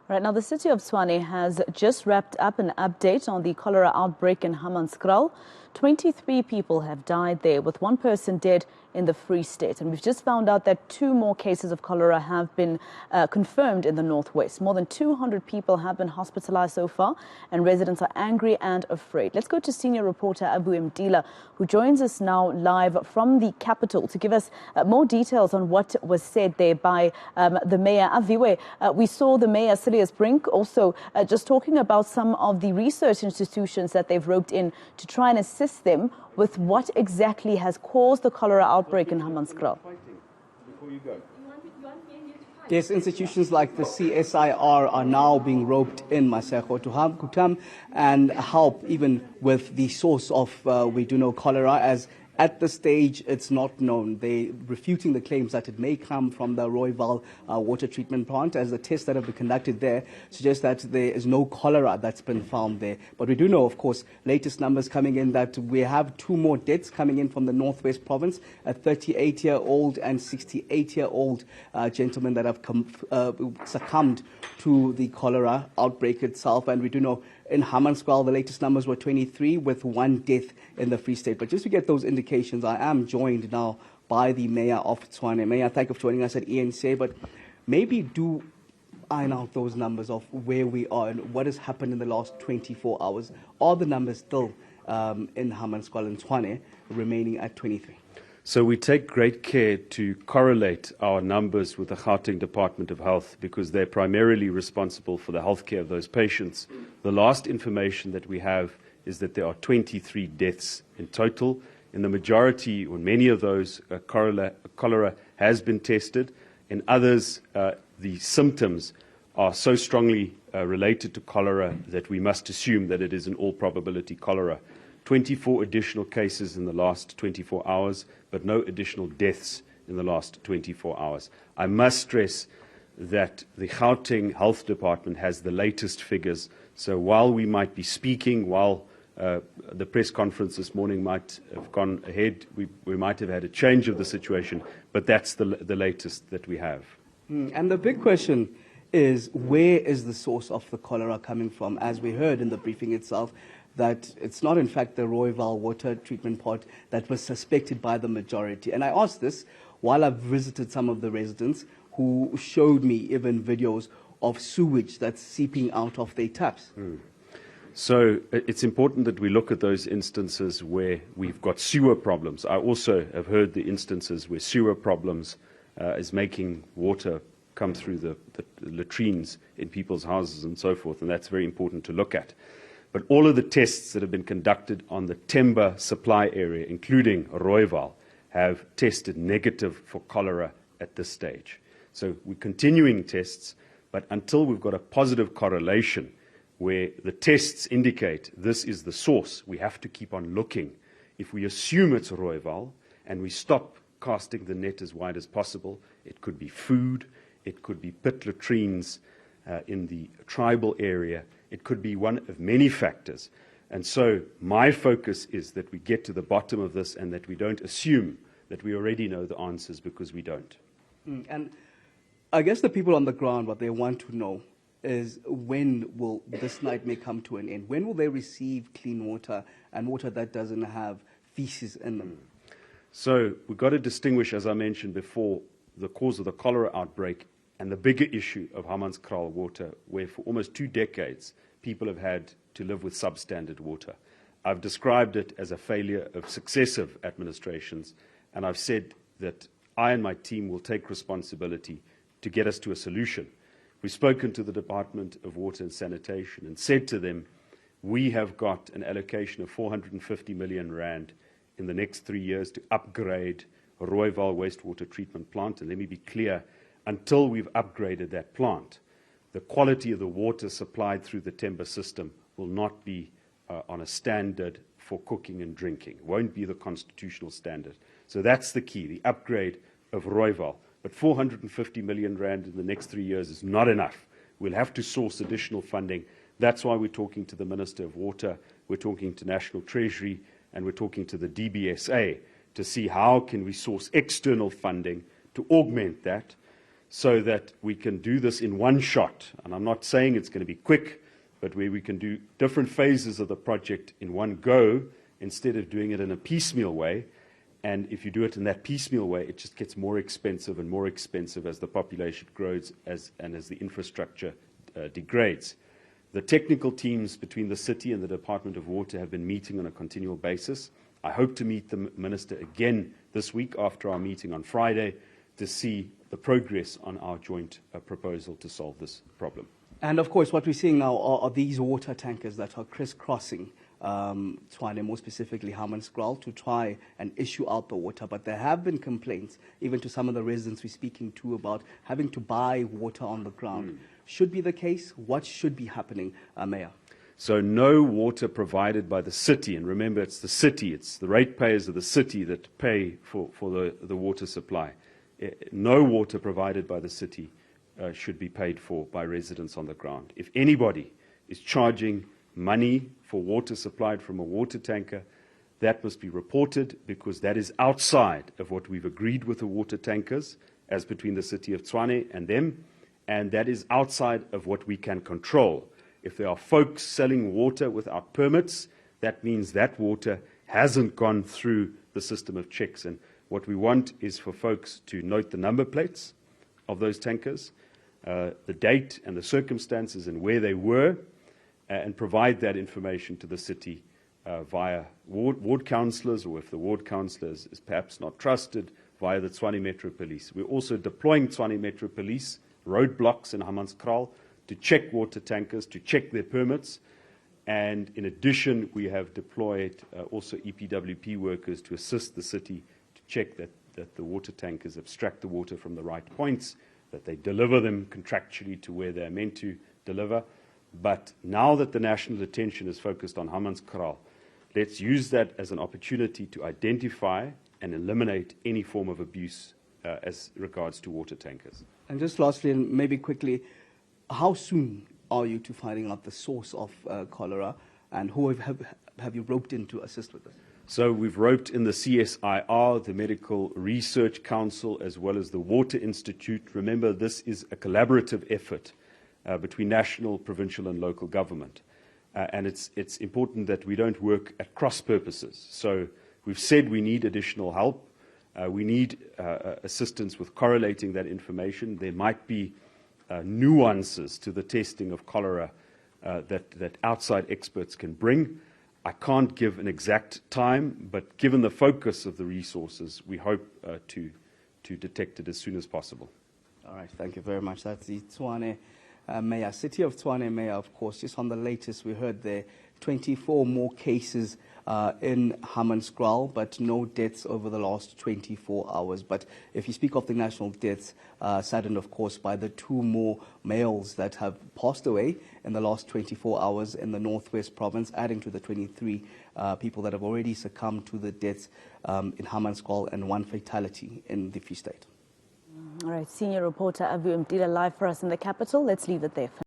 Right now, the City of Tshwane has just wrapped up an update on the cholera outbreak in Hammanskraal. 23 people have died there, with one person dead in the Free State. And we've just found out that 2 more cases of cholera have been confirmed in the northwest. More than 200 people have been hospitalized so far, and residents are angry and afraid. Let's go to senior reporter Aviwe Mtila, who joins us now live from the capital to give us more details on what was said there by the mayor. Aviwe, we saw the mayor, Brink, also just talking about some of the research institutions that they've roped in to try and assist them with what exactly has caused the cholera outbreak in Hammanskraal. Yes, institutions like the CSIR are now being roped in, Maseko, to come and help even with the source of, we do know, cholera, as at this stage, it's not known. They're refuting the claims that it may come from the Rooiwal water treatment plant, as the tests that have been conducted there suggest that there is no cholera that's been found there. But we do know, of course, latest numbers coming in that we have 2 more deaths coming in from the Northwest Province, a 38-year-old and 68-year-old gentlemen that have succumbed to the cholera outbreak itself. And we do know in Hammanskraal, the latest numbers were 23, with 1 death in the Free State. But just to get those indications, I am joined now by the Mayor of Tshwane. Mayor, thank you for joining us at eNCA, but maybe do iron out those numbers of where we are and what has happened in the last 24 hours. Are the numbers still in Hammanskraal and Tshwane remaining at 23? So we take great care to correlate our numbers with the Gauteng Department of Health because they're primarily responsible for the healthcare of those patients. The last information that we have is that there are 23 deaths in total. In the majority, or many of those, cholera has been tested. In others, the symptoms are so strongly related to cholera that we must assume that it is in all probability cholera. 24 additional cases in the last 24 hours, but no additional deaths in the last 24 hours. I must stress that the Gauteng Health Department has the latest figures. So while we might be speaking, while the press conference this morning might have gone ahead, we might have had a change of the situation, but that's the latest that we have. And the big question is, where is the source of the cholera coming from? As we heard in the briefing itself, that it's not, in fact, the Rooiwal water treatment plant that was suspected by the majority. And I asked this while I visited some of the residents who showed me even videos of sewage that's seeping out of their taps. So it's important that we look at those instances where we've got sewer problems. I also have heard the instances where sewer problems is making water come through the latrines in people's houses and so forth, and that's very important to look at. But all of the tests that have been conducted on the timber supply area, including Rooiwal, have tested negative for cholera at this stage. So we're continuing tests, but until we've got a positive correlation where the tests indicate this is the source, we have to keep on looking. If we assume it's Rooiwal and we stop casting the net as wide as possible, it could be food, it could be pit latrines in the tribal area, it could be one of many factors. And so my focus is that we get to the bottom of this and that we don't assume that we already know the answers, because we don't. And I guess the people on the ground, what they want to know is, when will this night come to an end? When will they receive clean water and water that doesn't have feces in them? So we've got to distinguish, as I mentioned before, the cause of the cholera outbreak and the bigger issue of Hammanskraal water, where for almost 2 decades people have had to live with substandard water. I've described it as a failure of successive administrations, and I've said that I and my team will take responsibility to get us to a solution. We've spoken to the Department of Water and Sanitation and said to them, we have got an allocation of 450 million rand in the next 3 years to upgrade Rooiwal wastewater treatment plant. And let me be clear, until we've upgraded that plant, the quality of the water supplied through the timber system will not be on a standard for cooking and drinking. It won't be the constitutional standard. So that's the key, the upgrade of Rooiwal. But 450 million rand in the next 3 years is not enough. We'll have to source additional funding. That's why we're talking to the Minister of Water, we're talking to National Treasury, and we're talking to the DBSA to see how can we source external funding to augment that, so that we can do this in one shot. And I'm not saying it's going to be quick, but where we can do different phases of the project in one go instead of doing it in a piecemeal way. And if you do it in that piecemeal way, it just gets more expensive and more expensive as the population grows and as the infrastructure degrades. The technical teams between the city and the Department of Water have been meeting on a continual basis. I hope to meet the Minister again this week after our meeting on Friday to see the progress on our joint proposal to solve this problem. And of course, what we're seeing now are these water tankers that are crisscrossing Tshwane, more specifically Hammanskraal, to try and issue out the water. But there have been complaints, even to some of the residents we're speaking to, about having to buy water on the ground. Should be the case. What should be happening, Mayor? So no water provided by the city, and remember it's the city, it's the ratepayers of the city that pay for the water supply. No water provided by the city should be paid for by residents on the ground. If anybody is charging money for water supplied from a water tanker, that must be reported, because that is outside of what we've agreed with the water tankers as between the City of Tshwane and them, and that is outside of what we can control. If there are folks selling water without permits, that means that water hasn't gone through the system of checks. And what we want is for folks to note the number plates of those tankers, the date and the circumstances and where they were, and provide that information to the city via ward councillors, or if the ward councillor is perhaps not trusted, via the Tshwane Metro Police. We're also deploying Tshwane Metro Police roadblocks in Hammanskraal to check water tankers, to check their permits. And in addition, we have deployed also EPWP workers to assist the city to check that the water tankers abstract the water from the right points, that they deliver them contractually to where they're meant to deliver. But now that the national attention is focused on Hammanskraal, let's use that as an opportunity to identify and eliminate any form of abuse as regards to water tankers. And just lastly, and maybe quickly, how soon are you to finding out the source of cholera, and who have you roped in to assist with this? So we've roped in the CSIR, the Medical Research Council, as well as the Water Institute. Remember, this is a collaborative effort between national, provincial and local government. And it's important that we don't work at cross purposes. So we've said we need additional help. We need assistance with correlating that information. There might be nuances to the testing of cholera that outside experts can bring. I can't give an exact time, but given the focus of the resources, we hope to detect it as soon as possible. All right, thank you very much. That's the Tshwane Mayor, City of Tshwane Mayor, of course. Just on the latest, we heard there 24 more cases in Hammanskraal, but no deaths over the last 24 hours. But if you speak of the national deaths, saddened, of course, by the 2 more males that have passed away in the last 24 hours in the Northwest Province, adding to the 23 people that have already succumbed to the deaths in Hammanskraal, and 1 fatality in the Free State. All right, senior reporter Aviwe Mtila live for us in the capital. Let's leave it there.